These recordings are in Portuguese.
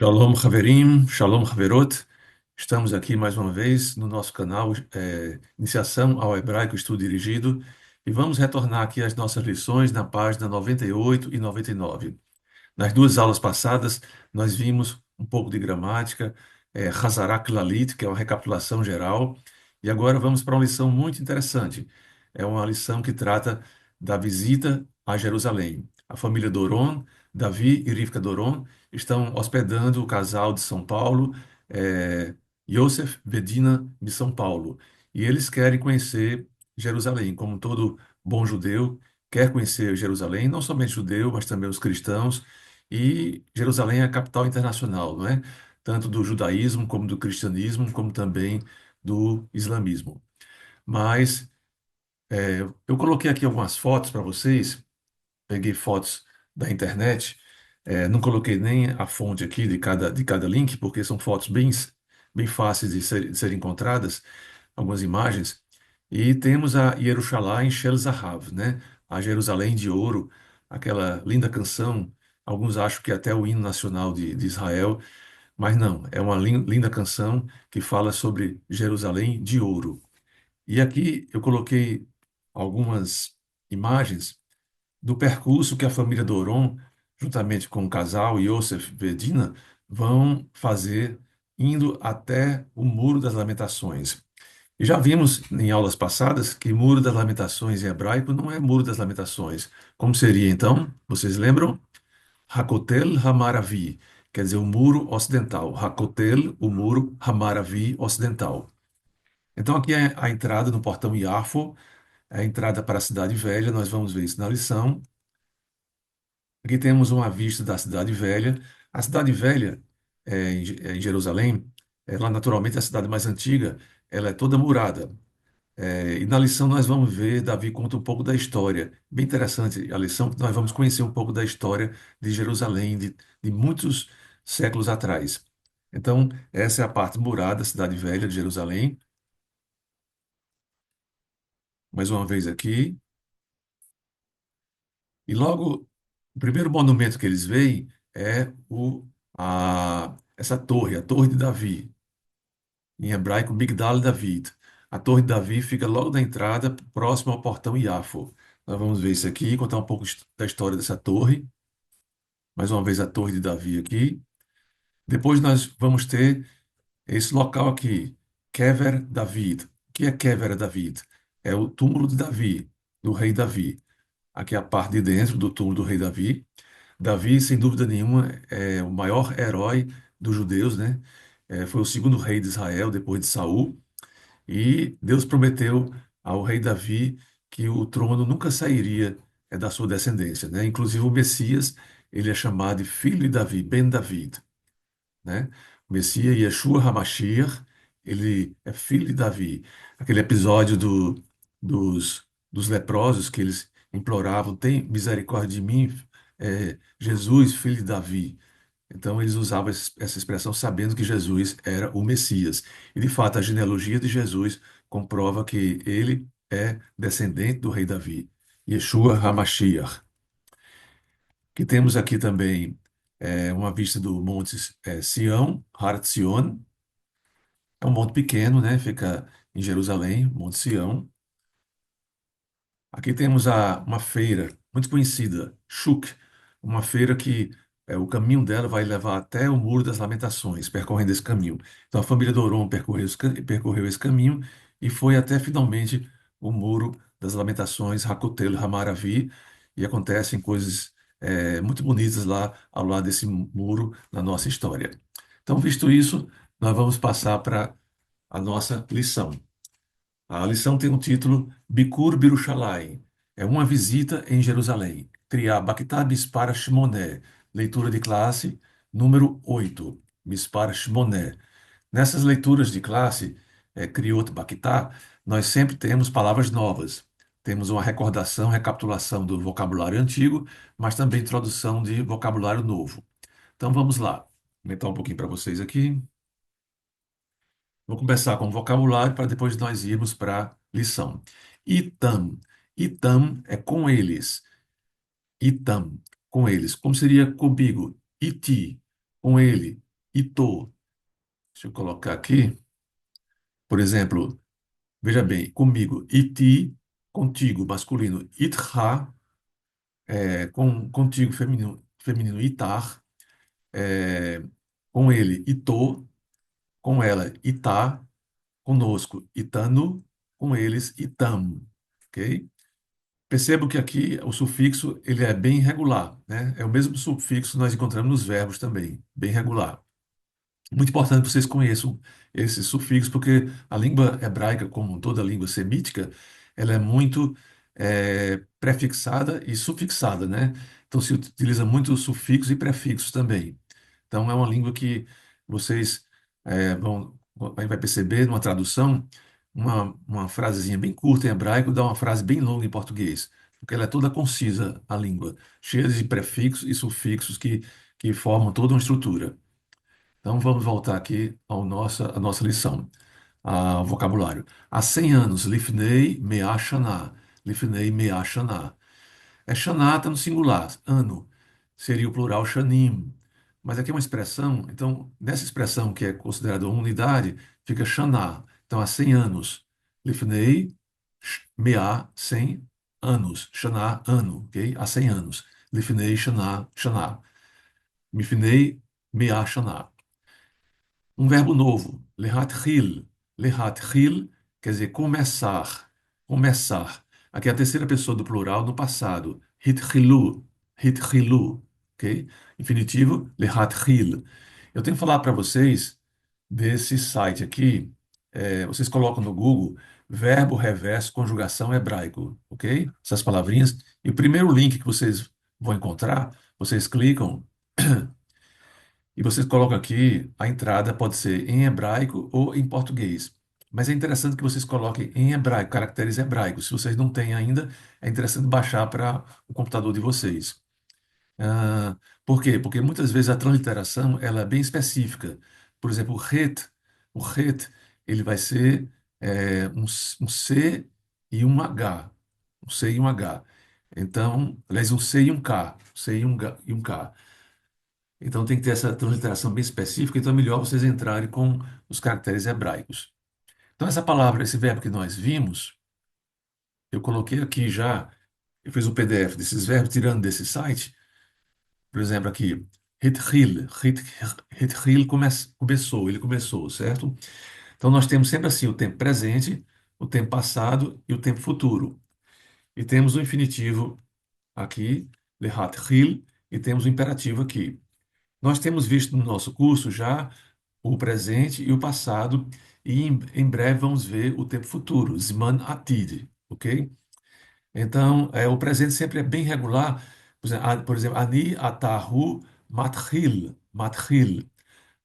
Shalom Haverim, Shalom Haverot. Estamos aqui mais uma vez no nosso canal Iniciação ao Hebraico Estudo Dirigido e vamos retornar aqui às nossas lições na página 98 e 99. Nas duas aulas passadas, nós vimos um pouco de gramática, Hazará Klalit, que é uma recapitulação geral, e agora vamos para uma lição muito interessante. É uma lição que trata da visita a Jerusalém. A família Doron, Davi e Rivka Doron, estão hospedando o casal de São Paulo, Yosef Vedina de São Paulo, e eles querem conhecer Jerusalém, como todo bom judeu quer conhecer Jerusalém, não somente judeu, mas também os cristãos, e Jerusalém é a capital internacional, não é? Tanto do judaísmo, como do cristianismo, como também do islamismo. Mas eu coloquei aqui algumas fotos para vocês, peguei fotos da internet, não coloquei nem a fonte aqui de cada link, porque são fotos bem fáceis de serem encontradas, algumas imagens. E temos a Yerushalayim Shel Zahav, né? A Jerusalém de Ouro, aquela linda canção. Alguns acham que é até o hino nacional de Israel, mas não, é uma linda canção que fala sobre Jerusalém de Ouro. E aqui eu coloquei algumas imagens do percurso que a família Doron, juntamente com o casal Yosef Vedina, vão fazer indo até o Muro das Lamentações. E já vimos em aulas passadas que Muro das Lamentações em hebraico não é Muro das Lamentações. Como seria então? Vocês lembram? Hakotel Hamaravi, quer dizer, o muro ocidental. Hakotel, o muro, Hamaravi, ocidental. Então aqui é a entrada no portão Iafo, é a entrada para a Cidade Velha, nós vamos ver isso na lição. Aqui temos uma vista da Cidade Velha. A Cidade Velha, em Jerusalém, ela naturalmente é a cidade mais antiga, ela é toda murada. E na lição nós vamos ver, Davi conta um pouco da história. Bem interessante a lição, que nós vamos conhecer um pouco da história de Jerusalém, de muitos séculos atrás. Então, essa é a parte murada, Cidade Velha de Jerusalém. Mais uma vez aqui. E logo, o primeiro monumento que eles veem é essa torre, a Torre de Davi, em hebraico, Migdal David. A Torre de Davi fica logo na entrada, próximo ao portão Iafo. Nós vamos ver isso aqui, contar um pouco da história dessa torre. Mais uma vez a Torre de Davi aqui. Depois nós vamos ter esse local aqui, Kever David. O que é Kever David? É o túmulo de Davi, do rei Davi. Aqui é a parte de dentro do túmulo do rei Davi. Davi, sem dúvida nenhuma, é o maior herói dos judeus, né? Foi o segundo rei de Israel depois de Saul. E Deus prometeu ao rei Davi que o trono nunca sairia da sua descendência, né? Inclusive o Messias, ele é chamado de filho de Davi, Ben David, né? O Messias, Yeshua HaMashiach, ele é filho de Davi. Aquele episódio dos leprosos que eles imploravam, tem misericórdia de mim, Jesus, filho de Davi. Então eles usavam essa expressão sabendo que Jesus era o Messias. E de fato a genealogia de Jesus comprova que ele é descendente do rei Davi, Yeshua HaMashiach. Que temos aqui também uma vista do Monte Sião, Har Zion. É um monte pequeno, né? Fica em Jerusalém, Monte Sião. Aqui temos uma feira muito conhecida, Shuk, uma feira que o caminho dela vai levar até o Muro das Lamentações, percorrendo esse caminho. Então a família Doron percorreu esse caminho e foi até finalmente o Muro das Lamentações, Hakotel Hamaravi, e acontecem coisas muito bonitas lá ao lado desse muro na nossa história. Então, visto isso, nós vamos passar para a nossa lição. A lição tem o título Bikur Birushalayim. É uma visita em Jerusalém. Triá Baktá Mispar Shmoné. Leitura de classe número 8. Mispar Shmoné. Nessas leituras de classe, Kriot Baktá, nós sempre temos palavras novas. Temos uma recordação, recapitulação do vocabulário antigo, mas também introdução de vocabulário novo. Então vamos lá. Vou aumentar um pouquinho para vocês aqui. Vou começar com o vocabulário para depois nós irmos para a lição. Itam. Itam é com eles. Itam, com eles. Como seria comigo? Iti, com ele. ito. Deixa eu colocar aqui, por exemplo, veja bem, comigo, iti, contigo, masculino, itha, contigo, feminino, itar, é, com ele, ito, com ela, itá, conosco, itano, com eles, itam, ok? Percebo que aqui o sufixo ele é bem regular, né? É o mesmo sufixo que nós encontramos nos verbos também, bem regular. Muito importante que vocês conheçam esses sufixos, porque a língua hebraica, como toda língua semítica, ela é muito prefixada e sufixada, né? Então se utiliza muito sufixos e prefixos também. Então é uma língua que vocês aí vai perceber numa tradução, uma frasezinha bem curta em hebraico dá uma frase bem longa em português, porque ela é toda concisa, a língua, cheia de prefixos e sufixos que formam toda uma estrutura. Então vamos voltar aqui à nossa lição, ao vocabulário. Há 100 anos, Lifnei Me'ah Shana. Lifnei Me'ah Shana. Shana está no singular, ano. Seria o plural Shanim. Mas aqui é uma expressão, então, nessa expressão que é considerada uma unidade, fica Shana. Então, há 100 anos. Lifnei Me'ah, 100 anos. Shana, ano, ok? Há 100 anos. Lifnei Shana, Shana. Lifnei Me'ah Shana. Um verbo novo, lehathil. Lehathil quer dizer começar, começar. Aqui é a terceira pessoa do plural no passado. Hitchilu, hitchilu, ok? Infinitivo, lehathil. Eu tenho que falar para vocês desse site aqui. Vocês colocam no Google verbo reverso conjugação hebraico, ok? Essas palavrinhas. E o primeiro link que vocês vão encontrar, vocês clicam e vocês colocam aqui, a entrada pode ser em hebraico ou em português. Mas é interessante que vocês coloquem em hebraico, caracteres hebraicos. Se vocês não têm ainda, é interessante baixar para o computador de vocês. Por quê? Porque muitas vezes a transliteração ela é bem específica. Por exemplo, o het, ele vai ser um C e um H. Um C e um H. Então, aliás, um C e um K. Um C e um K. Então tem que ter essa transliteração bem específica, então é melhor vocês entrarem com os caracteres hebraicos. Então essa palavra, esse verbo que nós vimos, eu coloquei aqui já, eu fiz o PDF desses verbos, tirando desse site, por exemplo aqui, Hitchil, Hitchil começou, ele começou, certo? Então nós temos sempre assim o tempo presente, o tempo passado e o tempo futuro. E temos o infinitivo aqui, Lehathil, e temos o imperativo aqui. Nós temos visto no nosso curso já o presente e o passado, e em breve vamos ver o tempo futuro, Zman Atid, ok? Então, o presente sempre é bem regular. Por exemplo, Ani Atahu Matchil, Matchil.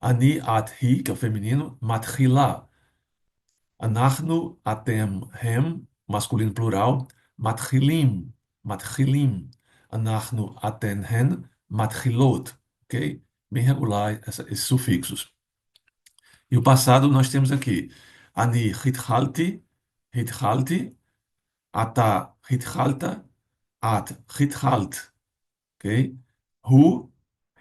Ani Athi, que é o feminino, Matchila. Anachnu Atem Hem, masculino plural, Matchilim, Matchilim. Anachnu Aten Hen, Matchilot, ok? Bem regular esses sufixos. E o passado nós temos aqui Ani hitchalti, hitchalti, ata hitchalta, at hitchalt, ok? Hu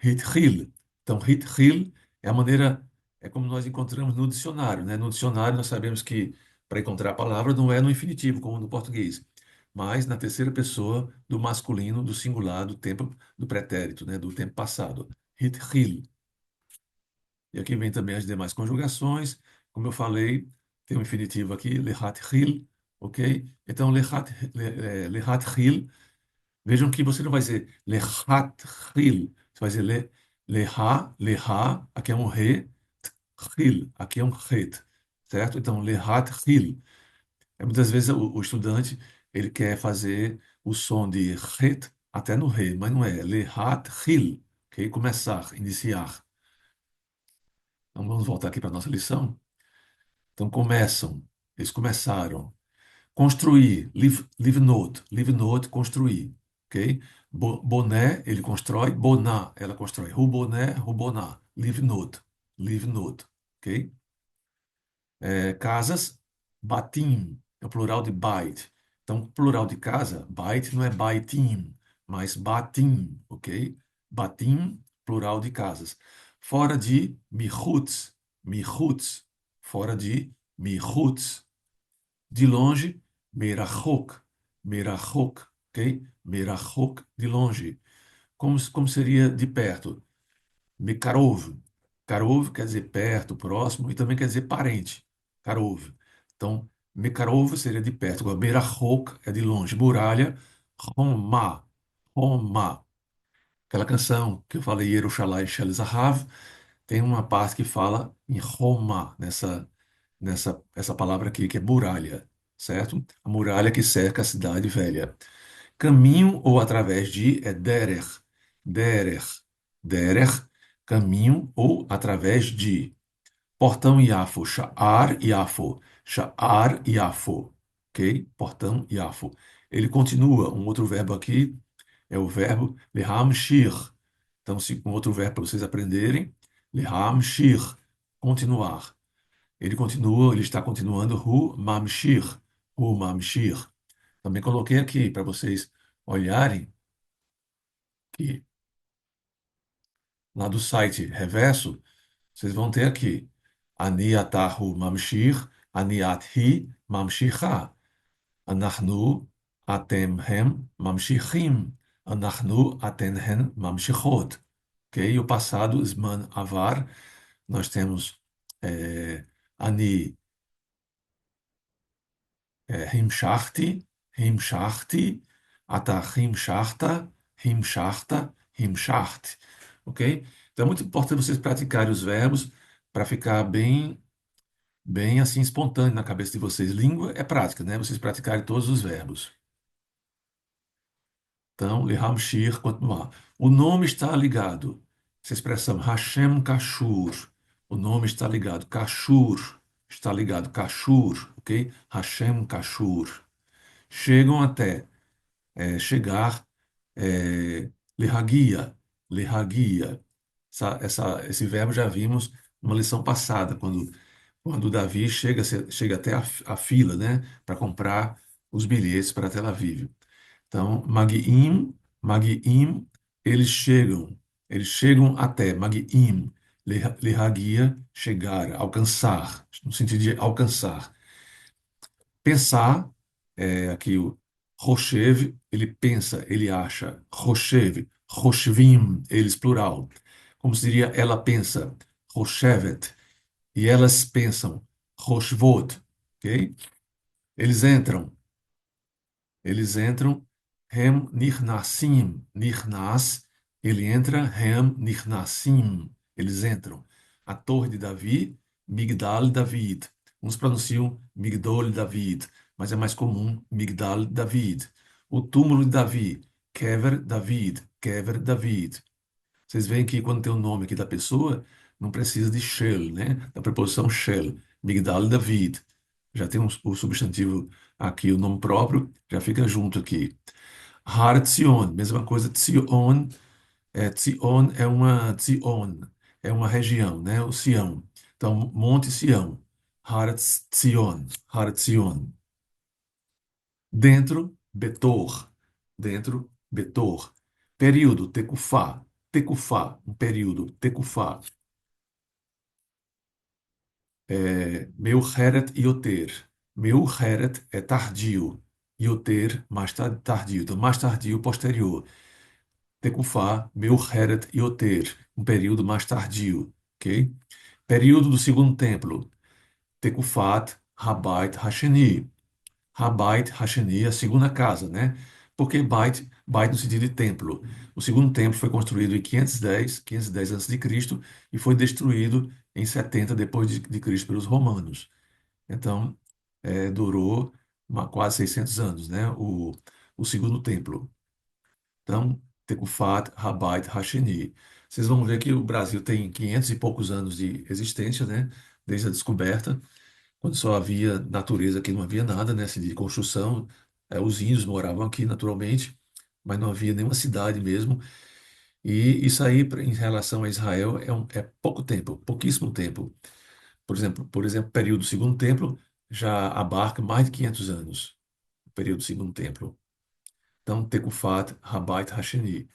hitchil. Então, hitchil é a maneira, é como nós encontramos no dicionário, né? No dicionário nós sabemos que para encontrar a palavra não é no infinitivo, como no português, mas na terceira pessoa do masculino, do singular, do tempo do pretérito, né? Do tempo passado. Hitchil. E aqui vem também as demais conjugações. Como eu falei, tem um infinitivo aqui, lehat-hil, ok? Então, lehat-hil, vejam que você não vai dizer lehat-hil, você vai dizer leha, aqui é um re, hil, aqui é um het, certo? Então, lehat-hil. Muitas vezes o estudante, ele quer fazer o som de het até no re, mas não é, lehat-hil, ok? Começar, iniciar. Então, vamos voltar aqui para a nossa lição. Então, eles começaram. Construir, live note, construir, ok? Boné, ele constrói, boná, ela constrói. Ruboné, ruboná, live note, ok? Casas, batim, é o plural de bait. Então, plural de casa, bait não é baitim, mas batim, ok? Batim, plural de casas. Fora de michutz, michutz, fora de michutz. De longe, merachok, merachok, ok? Merachok, de longe. Como seria de perto? Mekarov. Karov quer dizer perto, próximo, e também quer dizer parente. Karov. Então, Mekarov seria de perto. Agora, Merachok é de longe. Muralha, Roma. Roma. Aquela canção que eu falei, Yerushalayim Shel Zahav, tem uma parte que fala em Roma, essa palavra aqui, que é muralha, certo? A muralha que cerca a cidade velha. Caminho ou através de é derech, derech, derech, caminho ou através de. Portão Iafo, Sha'ar Iafo, Sha'ar Iafo, ok? Portão Iafo. Ele continua, um outro verbo aqui é o verbo lehamshir. Então, um outro verbo para vocês aprenderem, lehamshir, continuar. Ele continua, ele está continuando, hu mamshir. Também coloquei aqui para vocês olharem que lá do site reverso, vocês vão ter aqui Ani atahu mamshir, ani athi mamshicha. Anachnu atem hem mamshichim. Anachnu aten hen mamshichot. Ok? O passado, Zman Avar, nós temos Ani Himshachti, Himshachti, Ata Himshachta, Himshachta, Himshacht. Ok? Então é muito importante vocês praticarem os verbos para ficar bem assim espontâneo na cabeça de vocês. Língua é prática, né? Vocês praticarem todos os verbos. Então, Lehamshir, continuar. O nome está ligado. Essa expressão, Hashem Kashur. O nome está ligado. Kashur está ligado. Kashur, ok? Hashem Kashur. Chegam até chegar, Lehagia, Lehagia. Esse verbo já vimos numa lição passada, quando Davi chega até a fila, né, para comprar os bilhetes para Tel Aviv. Então, Magiim, eles chegam até, Magiim, Lehagia, chegar, alcançar, no sentido de alcançar. Pensar, aqui o Roshev, ele pensa, ele acha. Roshev, Roshvim, eles plural. Como se diria, ela pensa, Roshevet, e elas pensam, Roshvot, ok? Eles entram, eles entram, Hem Nichnasim, Nichnas, ele entra, Hem Nichnasim, eles entram. A torre de Davi, Migdal David. Uns pronunciam Migdol David, mas é mais comum Migdal David. O túmulo de Davi, Kever David, Kever David. Vocês veem que quando tem o nome aqui da pessoa, não precisa de shel, né? Da preposição shel. Migdal David. Já tem o substantivo aqui, o nome próprio, já fica junto aqui. Har Tzion, mesma coisa, Tzion, Tzion é uma região, né? O Sião. Então, Monte Sião. Har Tzion, Har Tzion. Dentro, Betor. Dentro, Betor. Período, Tekufá. Tekufá, um período, Tekufá. Meucheret Yoter. Meucheret é tardio. Yoter, mais tardio. Então, mais tardio, posterior. Tekufá, Meucheret Yoter. Um período mais tardio. Ok? Período do segundo templo. Tekufat Habait Hasheni. Habait Hasheni, a segunda casa, né? Porque Bait no sentido de templo. O segundo templo foi construído em 510 a.C. e foi destruído em 70 depois de Cristo pelos romanos. Então, durou quase 600 anos, né? O segundo templo. Então, Tecufat Rabait Hasheni. Vocês vão ver que o Brasil tem 500 e poucos anos de existência, né? Desde a descoberta, quando só havia natureza, aqui não havia nada, né? Assim, de construção. Os índios moravam aqui naturalmente, mas não havia nenhuma cidade mesmo. E isso aí, em relação a Israel, é pouco tempo, pouquíssimo tempo. Por exemplo, o período do Segundo Templo já abarca mais de 500 anos, o período do Segundo Templo. Então, Tekufat Rabat Hasheni.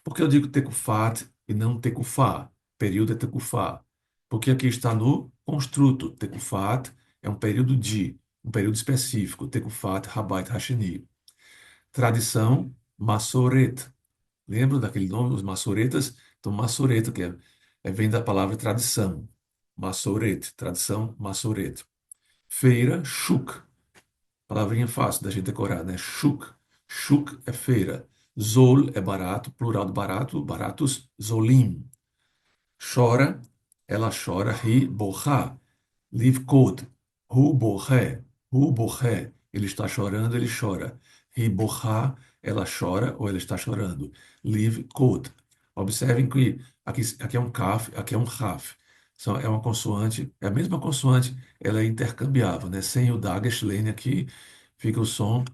Por que eu digo Tekufat e não Tekufá? período é tekufá, porque aqui está no construto. Tekufat é um período de, um período específico. Tekufat Habayit Hasheni. Tradição, Massoret. Lembra daquele nome, os massoretas? Então, massoreta, vem da palavra tradição. Massoret, tradição, massoret. Feira, shuk. Palavrinha fácil da gente decorar, né? Shuk. Shuk é feira. Zol é barato, plural de barato, baratos, zolim. Chora, ela chora, ri, borra. Livkod, hu borré, hu borré. Ele está chorando, ele chora. Ri borra, ela chora ou ela está chorando. Livkod. Observem que aqui é um kaf, aqui é um raf. É uma consoante, é a mesma consoante, ela é intercambiável, né? Sem o dagesh lene aqui, fica o som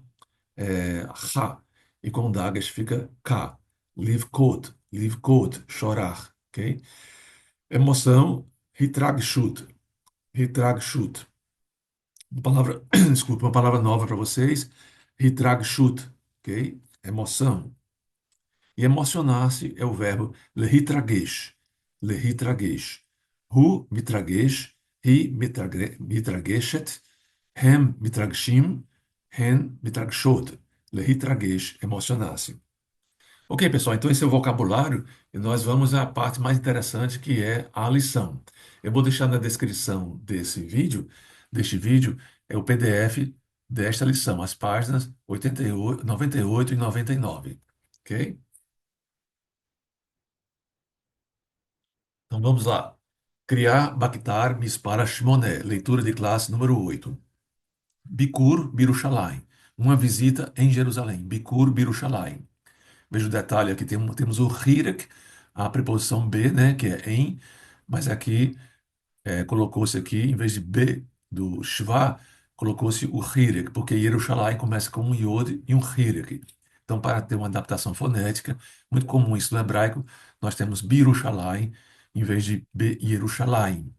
ha. E com o dagesh fica ka. Livkod, livkod, chorar, ok? Emoção, hitragshut. Hitragshut. Uma palavra, desculpa, uma palavra nova para vocês. Hitragshut, ok? Emoção. E emocionar-se é o verbo lehitragesh. Lehitragesh. Hu mitragesh, mitrageshet, hem mitragshim, hen mitragshot. Lehitragesh, emocionar-se. Ok, pessoal, então esse é o vocabulário e nós vamos à parte mais interessante que é a lição. Eu vou deixar na descrição deste vídeo, é o PDF desta lição, as páginas 88, 98 e 99. Ok? Então vamos lá. Criar, Bactar, Mispara, Shimoné. Leitura de classe número 8. Bikur, Birushalayim. Uma visita em Jerusalém. Bikur, Birushalayim. Veja o detalhe aqui, temos o hirek, a preposição be, né, que é em, mas aqui colocou-se aqui, em vez de be do shva, colocou-se o hirek, porque Yerushalayim começa com um yod e um hirek. Então, para ter uma adaptação fonética, muito comum isso no hebraico, nós temos Birushalayim em vez de be Yerushalayim.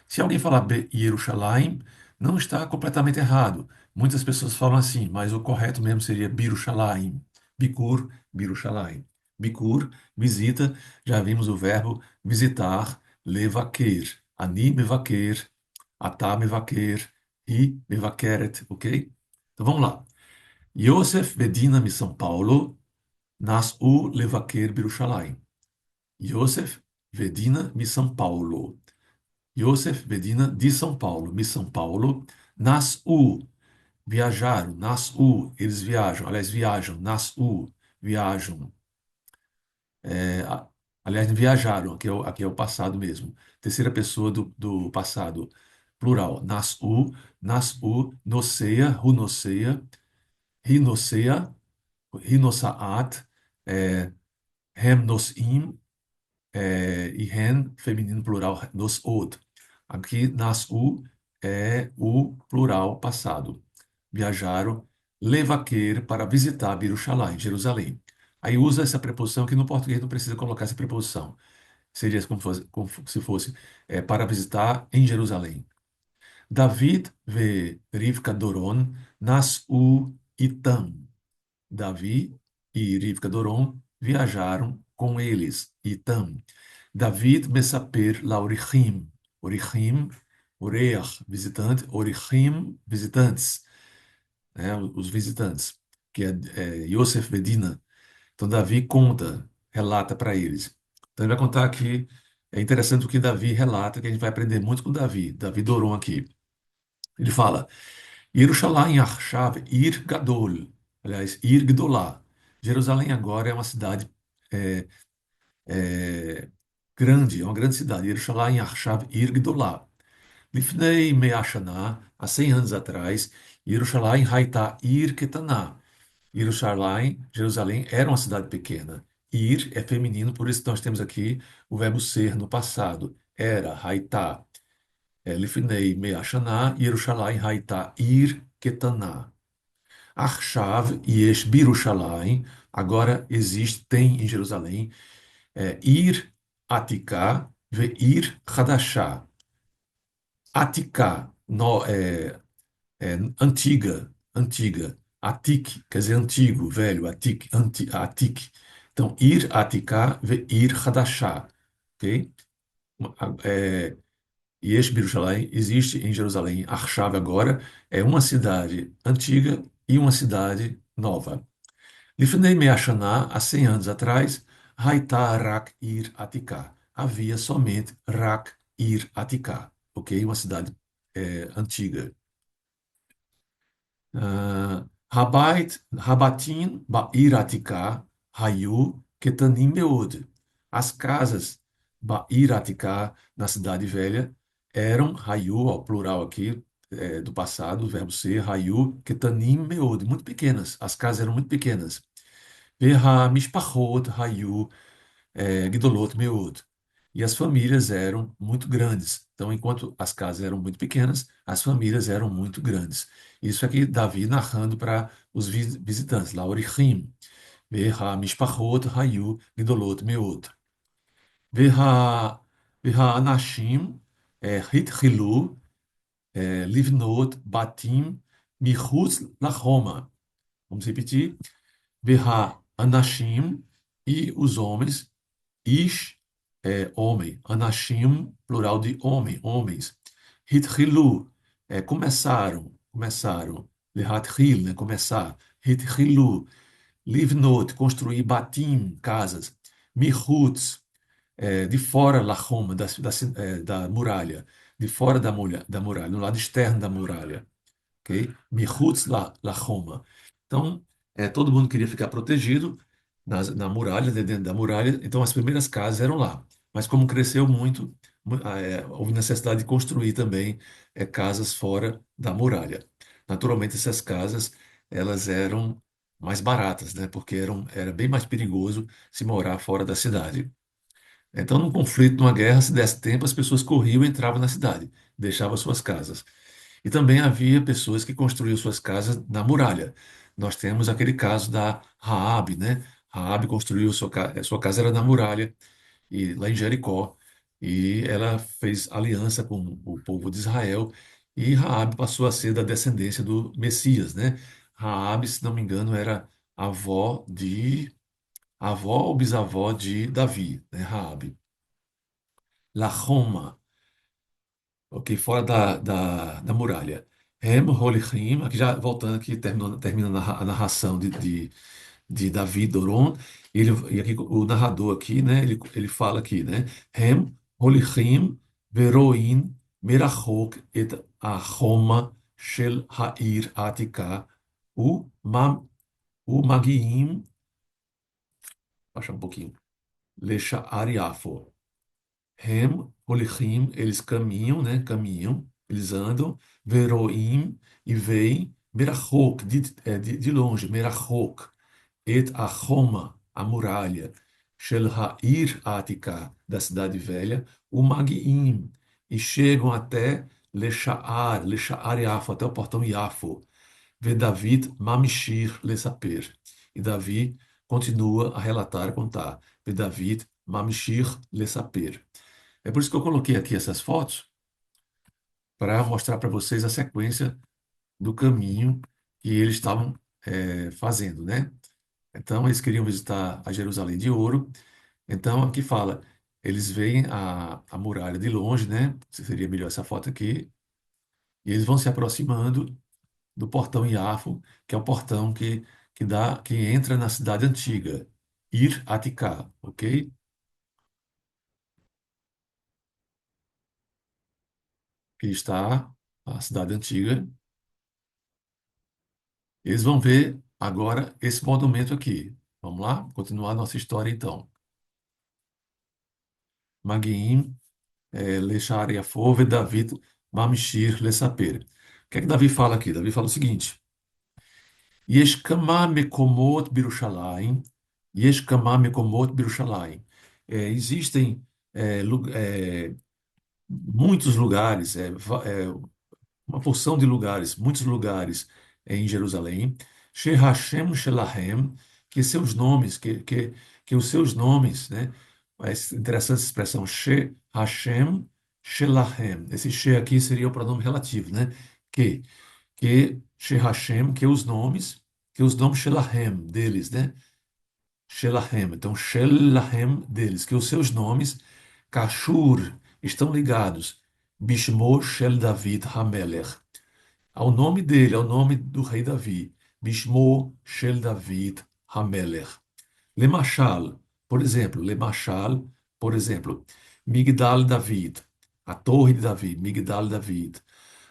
Se alguém falar Yerushalayim, não está completamente errado. Muitas pessoas falam assim, mas o correto mesmo seria Birushalayim. Bikur, Birushalayim. Bikur, visita, já vimos o verbo visitar, levaquer. Ani mevaquer, atá mevaquer, i mevakeret, ok? Então vamos lá. Yosef Medina mi São Paulo, nas-u levaquer Birushalayim. Yosef Vedina mi São Paulo. Yosef Medina de São Paulo, Miss São Paulo, nas-u, viajaram, nas-u, eles viajam, aliás, viajam, nas-u, viajam. Aliás, viajaram, aqui é o passado mesmo. Terceira pessoa do passado, plural, nas-u, noceia, runoceia, rinoceia, rinosaat, é, hem nosim, e hen, feminino plural, nos od. Aqui, nas-u é o plural passado. Viajaram, levaquer, para visitar Birushalayim, Jerusalém. Aí usa essa preposição que no português não precisa colocar essa preposição. Seria como se fosse para visitar em Jerusalém. David ve Rivka Doron nas-u itam. Davi e Rivka Doron viajaram com eles. Itam. David Mesaper Laurichim. Orichim, Oreach, visitante. Orichim, visitantes, né, os visitantes, que é Yosef Bedina. Então, Davi conta, relata para eles. Então, ele vai contar aqui. É interessante o que Davi relata, que a gente vai aprender muito com Davi. Davi Doron aqui. Ele fala: Yerushalayim Achav Ir Gadol. Aliás, Ir Gdolá. Jerusalém agora é uma cidade é, é, grande, é uma grande cidade. Yerushalayim Achav Ir Gdolá. Lifnei Mea Shana, há 100 anos atrás, Yerushalayim Haitá Ir Ketaná. Yerushalayim, Jerusalém, era uma cidade pequena. Ir é feminino, por isso nós temos aqui o verbo ser no passado. Era, Haitá. Lifnei Mea Shana, Yerushalayim Haitá Ir Ketaná. Arshav Yesh Birushalayim, agora existe, tem em Jerusalém, Ir Atiká ve Ir Hadashá. Atiká, antiga, antiga. Atik, quer dizer antigo, velho, Atik, Atik. Então, Ir Atiká ve Ir Hadashá, ok? é, Yesh Birushalayim, existe em Jerusalém. Arshav agora é uma cidade antiga e uma cidade nova. Lifnei Mea Shana, há 100 anos atrás, Haita Rak Ir Atika. Havia somente Rak Ir Atika, ok? Uma cidade antiga. Rabatim Ba'ir Atika Hayu Ketanim Meod. As casas Ba'ir Atika, na cidade velha, eram Hayu, ao plural aqui, do passado, o verbo ser, Hayu Ketanim Meod, muito pequenas. As casas eram muito pequenas. Mishpachot Hayu Gidolot Meod. E as famílias eram muito grandes. Então, enquanto as casas eram muito pequenas, as famílias eram muito grandes. Isso aqui Davi narrando para os visitantes, lá Orichim. Mishpachot Hayu Gidolot Meod. Veha Anashim Hitchilu Livnot Batim Michutz Lachoma. Vamos repetir. Verá Anashim e os homens, Ish é homem, Anashim, plural de homem, homens. Hitchilu, começaram. Lehathil, né, começar. Hitchilu, Livnot, construir Batim, casas. Mihutz, de fora, Lahoma, da muralha, de fora da muralha, no lado externo da muralha, ok? Mihutz la Roma. Então, todo mundo queria ficar protegido na muralha, dentro da muralha, então as primeiras casas eram lá. Mas como cresceu muito, houve necessidade de construir também casas fora da muralha. Naturalmente, essas casas, elas eram mais baratas, né? Porque era bem mais perigoso se morar fora da cidade. Então, num conflito, numa guerra, se desse tempo, as pessoas corriam e entravam na cidade, deixavam suas casas. E também havia pessoas que construíam suas casas na muralha. Nós temos aquele caso da Raabe, né? Raabe construiu sua casa era na muralha e lá em Jericó, e ela fez aliança com o povo de Israel, e Raabe passou a ser da descendência do Messias, né? Raabe, se não me engano, era avó ou bisavó de Davi, né? Raabe. La Roma, ok, fora da muralha. Hem, Holichim, aqui já voltando aqui, termina a narração de Davi Doron, e aqui o narrador aqui, né, ele fala aqui, né, Hem, Holichim, Veroin, Merachok, et Ahoma, Shel Ha'ir Atika, u Magiim, baixa um pouquinho, Lesha'ar Yafo. Hem, Holichim, eles caminham, né? Caminham, eles andam. Veroim, e veem. Merachok, de longe. Merachok, et Ahoma, a muralha. Shel Ha'ir Atika, da cidade velha. O Magiim, e chegam até Lesha'ar Yafo, até o portão Yafo. Vê David Mamishir Lesaper. E Davi continua a relatar, a contar. Vê David Mamishir Lesaper. É por isso que eu coloquei aqui essas fotos para mostrar para vocês a sequência do caminho que eles estavam fazendo, né? Então, eles queriam visitar a Jerusalém de Ouro. Então, aqui fala, eles veem a muralha de longe, né? Seria melhor essa foto aqui. E eles vão se aproximando do portão Iafo, que é o portão que entra na cidade antiga, Ir Aticá, ok? Que está a cidade antiga. Eles vão ver agora esse monumento aqui. Vamos lá? Continuar nossa história então. Magim, Lechar Yafov, David, Mamishir, Lesaper. O que é que Davi fala aqui? Davi fala o seguinte: Yesh kama mekomot birushalayim, Yesh kama mekomot birushalayim. Existem muitos lugares, uma porção de lugares, muitos lugares em Jerusalém, Shehashem Shelahem, que seus nomes, que os seus nomes, né? Interessante essa expressão, Shehashem Shelahem. Esse She aqui seria o pronome relativo, né? Que Shehashem, que os nomes Shelahem deles, né? Shelahem. Então, Shelahem deles, que os seus nomes, Kashur, estão ligados. Bishmo Shel David Hamelech. Ao nome dele, ao nome do rei Davi. Bishmo Shel David Hamelech. Lemachal, Lemachal, por exemplo, Migdal David, a torre de Davi, Migdal David.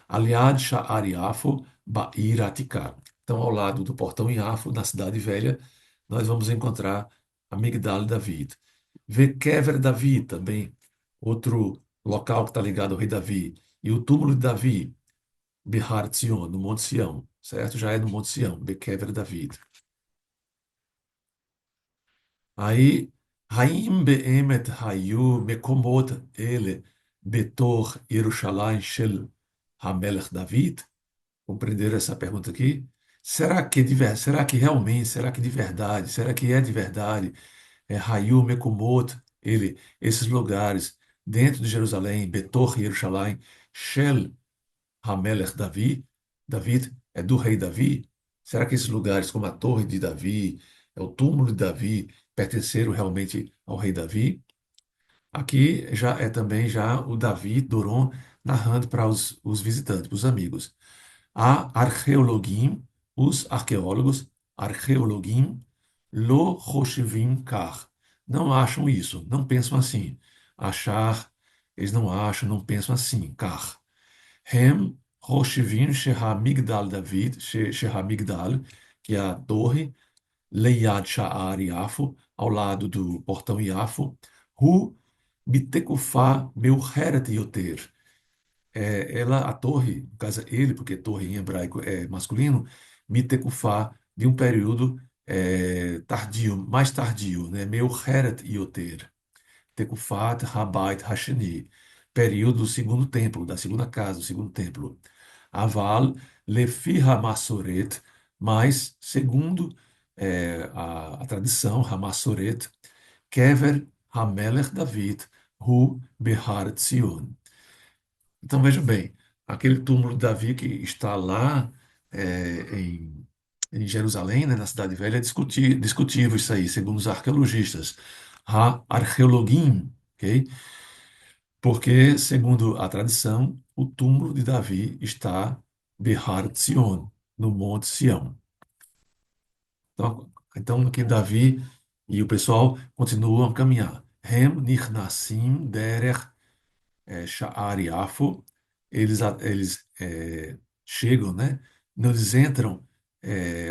Aliad Sha'ar Yafo, Ba'ir Atikar. Então, ao lado do portão Iafo, na cidade velha, nós vamos encontrar a Migdal David. Vekever Davi, também, outro local que está ligado ao rei Davi. E o túmulo de Davi, Bihar Tzion, no Monte Sião, certo? Já é no Monte Sião, Vekever David. Aí, Haim Be'emet Hayu Mekomot Ele Betor Yerushalayim Shel Hamelech David. Compreenderam essa pergunta aqui? Será que realmente, será que de verdade, será que é de verdade, Hayu Mekomot, esses lugares dentro de Jerusalém, Betor Yerushalayim, Shel Hamelech David é do rei Davi? Será que esses lugares, como a Torre de Davi, o túmulo de Davi, pertenceram realmente ao rei Davi? Aqui já é também já o Davi Doron narrando para os visitantes, os amigos. A arqueologim, os arqueólogos, arqueologim, lo choshivim kar. Não acham isso, não pensam assim. Achar, eles não acham, não pensam assim. Kar. Hem choshivim shehamigdal David, shehamigdal, que é a torre, Leiad Sha'ar Yafo, ao lado do portão Yafo. Hu bitekufá Meuheret Yoter. Ela, a torre, no caso ele, porque torre em hebraico é masculino, Mitekufá, de um período tardio, mais tardio, né? Meuheret Yoter, Tekufat Habait Hasheni, período do segundo templo, da segunda casa, do segundo templo. Aval Lefi Hamassoret, mas segundo a tradição, Hamassoret, Kever Hamelech David, Hu Behar Tzion. Então, veja bem, aquele túmulo de Davi que está lá em Jerusalém, né, na Cidade Velha, é discutível isso aí, segundo os arqueologistas. Arqueologim, ok? Porque, segundo a tradição, o túmulo de Davi está Behar Zion, no Monte Sião. Então, aqui Davi e o pessoal continuam a caminhar. Hem Nichnasim Derech Sha'ar Yafo, eles chegam, né? Eles entram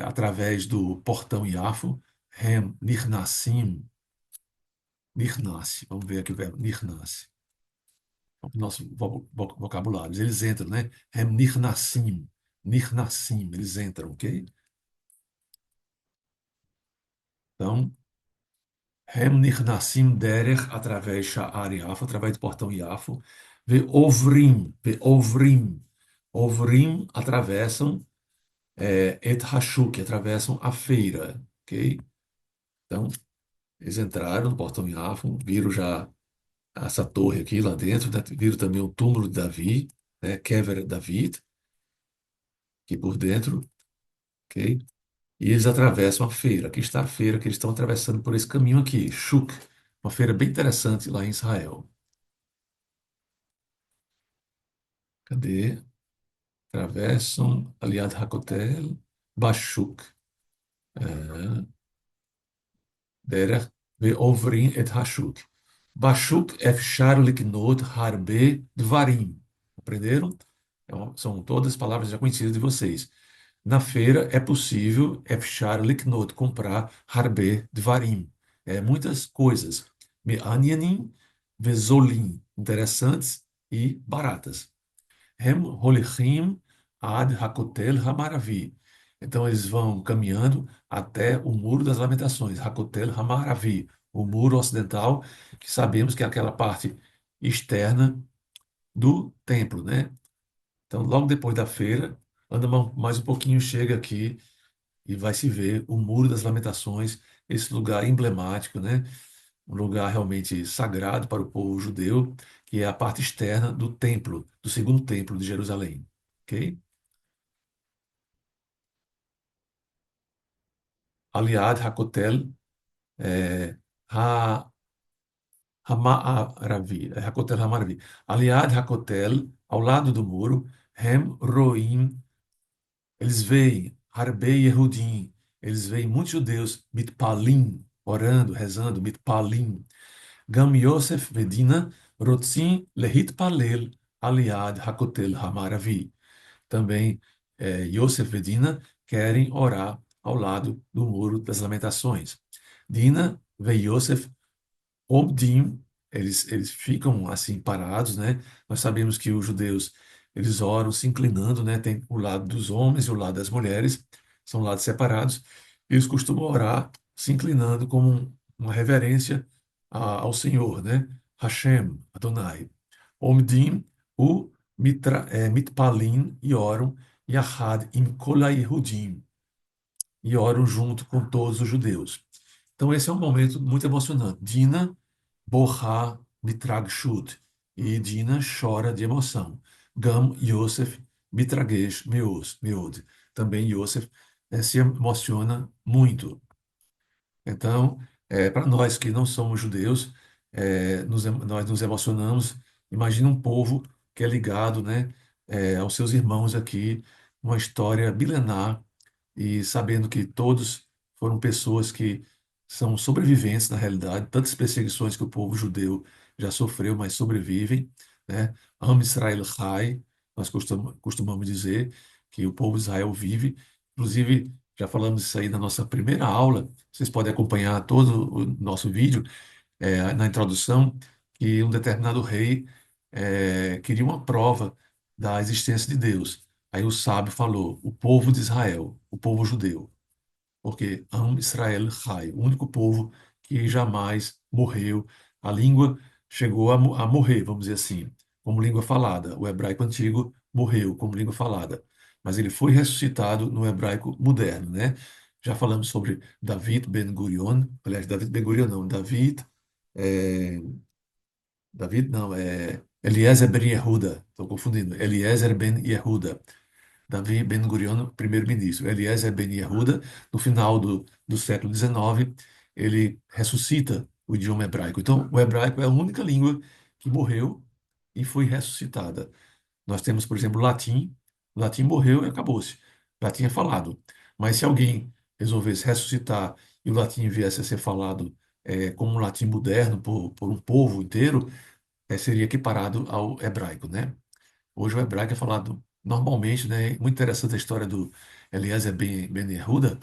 através do portão Yafo, Hem Nirnasim, Nirnasi, vamos ver aqui o verbo Nirnasi, nosso vocabulário. Eles entram, né? Hem Nirnasim, Nirnasim, eles entram, ok? Então, Hem Nirnasim Derech, através Sha'ar Yafo, através do portão Yafo, Ve Ovrim, Ovrim atravessam Et Hashuk, atravessam a feira, ok? Então, eles entraram no portão Yafo, viram já essa torre aqui lá dentro, né? Viram também o túmulo de Davi, né? Kever David, aqui por dentro, ok? E eles atravessam a feira. Aqui está a feira que eles estão atravessando por esse caminho aqui, Shuk, uma feira bem interessante lá em Israel. Cadê? Atravessam Aliad Hakotel, Bashuk, דרך ועוברים את השוק. בשוק אפשר לקנות הרבה דברים. Aprenderam? São todas palavras já conhecidas de vocês. Na feira é possível אפשר לקנות, comprar הרבה דברים. Muitas coisas. מעניינים וזולים, interessantes e baratas. הם הולכים עד הכותל המערבי. Então eles vão caminhando até o Muro das Lamentações, Hakotel Hamaravi, o muro ocidental, que sabemos que é aquela parte externa do templo, né? Então, logo depois da feira, anda mais um pouquinho, chega aqui e vai se ver o Muro das Lamentações, esse lugar emblemático, né? Um lugar realmente sagrado para o povo judeu, que é a parte externa do templo, do segundo templo de Jerusalém. Ok? Aliad Hakotel, é, Hamaravi, Hakotel Hamaravi. Aliad Hakotel, ao lado do muro, Hem Roim, eles veem Harbei Yehudim, eles veem muitos judeus, Mitpalim, orando, rezando, Mitpalim. Gam Yosef Vedina, Rotzim Lehit Palel, Aliad Hakotel Hamaravi. Também Yosef e Dina querem orar ao lado do Muro das Lamentações. Dina ve Yosef Omdim, eles ficam assim parados, né? Nós sabemos que os judeus, eles oram se inclinando, né? Tem o lado dos homens e o lado das mulheres, são lados separados. Eles costumam orar se inclinando como uma reverência ao Senhor, né? Hashem, Adonai. Omdim, o mitpalim, e oram, Yahad im kol Yehudim, e oram junto com todos os judeus. Então, esse é um momento muito emocionante. Dina Boha Mitragshut. E Dina chora de emoção. Gam Yosef Mitragesh Meod. Também Yosef se emociona muito. Então, para nós que não somos judeus, nós nos emocionamos. Imagina um povo que é ligado, né, aos seus irmãos aqui, uma história milenar, e sabendo que todos foram pessoas que são sobreviventes na realidade, tantas perseguições que o povo judeu já sofreu, mas sobrevivem, né? Am Israel Chai, nós costumamos dizer que o povo de Israel vive. Inclusive, já falamos isso aí na nossa primeira aula. Vocês podem acompanhar todo o nosso vídeo na introdução, que um determinado rei queria uma prova da existência de Deus. Aí o sábio falou, o povo de Israel, o povo judeu, porque Am Israel Chai, o único povo que jamais morreu. A língua chegou a morrer, vamos dizer assim, como língua falada. O hebraico antigo morreu como língua falada, mas ele foi ressuscitado no hebraico moderno, né? Já falamos sobre David Ben Gurion, aliás, David Ben Gurion não, é, David não, é Eliezer Ben Yehuda, estou confundindo, Eliezer Ben Yehuda. Davi Ben Gurion, primeiro-ministro. Eliezer Ben Yehuda, no final do século XIX, ele ressuscita o idioma hebraico. Então, o hebraico é a única língua que morreu e foi ressuscitada. Nós temos, por exemplo, o latim morreu e acabou-se. O latim é falado. Mas se alguém resolvesse ressuscitar e o latim viesse a ser falado como um latim moderno por um povo inteiro, seria equiparado ao hebraico, né? Hoje o hebraico é falado normalmente, né? Muito interessante a história do Eliezer Ben Yehuda.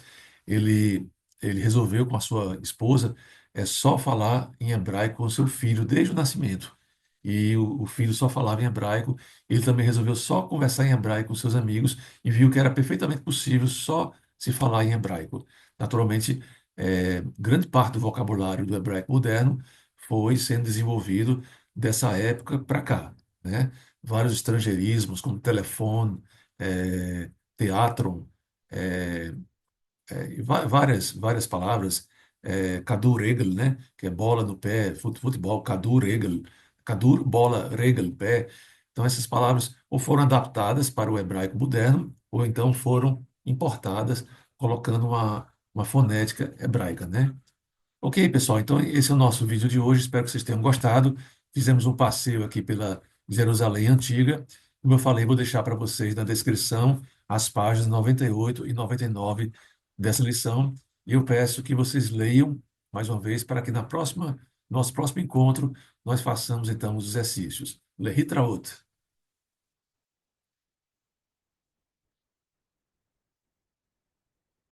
Ele, ele resolveu com a sua esposa só falar em hebraico com o seu filho desde o nascimento. E o filho só falava em hebraico. Ele também resolveu só conversar em hebraico com seus amigos e viu que era perfeitamente possível só se falar em hebraico. Naturalmente, grande parte do vocabulário do hebraico moderno foi sendo desenvolvido dessa época para cá, né? Vários estrangeirismos, como telefone, teatro, eh, e várias palavras, kadur regel, né, que é bola no pé, futebol, kadur regel, kadur, bola, regel, pé. Então, essas palavras ou foram adaptadas para o hebraico moderno, ou então foram importadas, colocando uma fonética hebraica, né? Ok, pessoal, então esse é o nosso vídeo de hoje. Espero que vocês tenham gostado. Fizemos um passeio aqui pela Jerusalém Antiga. Como eu falei, vou deixar para vocês na descrição as páginas 98 e 99 dessa lição. E eu peço que vocês leiam mais uma vez para que nosso próximo encontro nós façamos então os exercícios. Lehitraot.